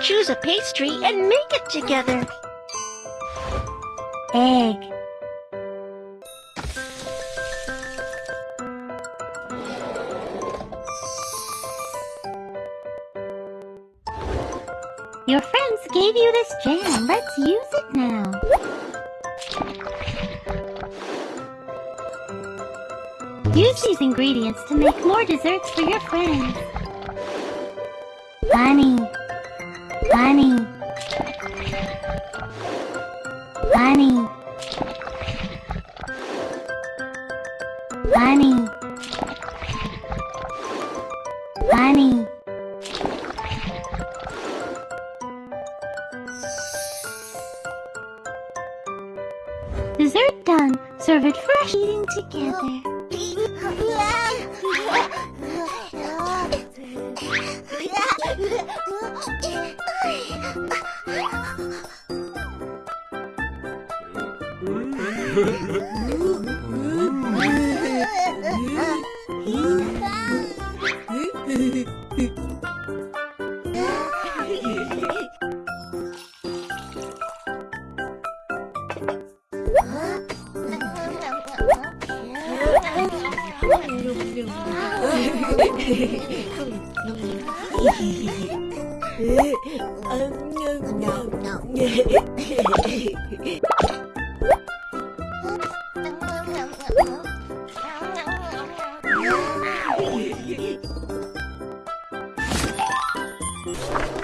choose a pastry and make it together. Egg. Your friends gave you this jam. Let's use it now. Use these ingredients to make more desserts for your friends. Honey. Honey. Honey. Honey. Honey. Dessert done. Serve it fresh. Eating together.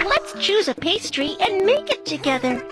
Let's choose a pastry and make it together.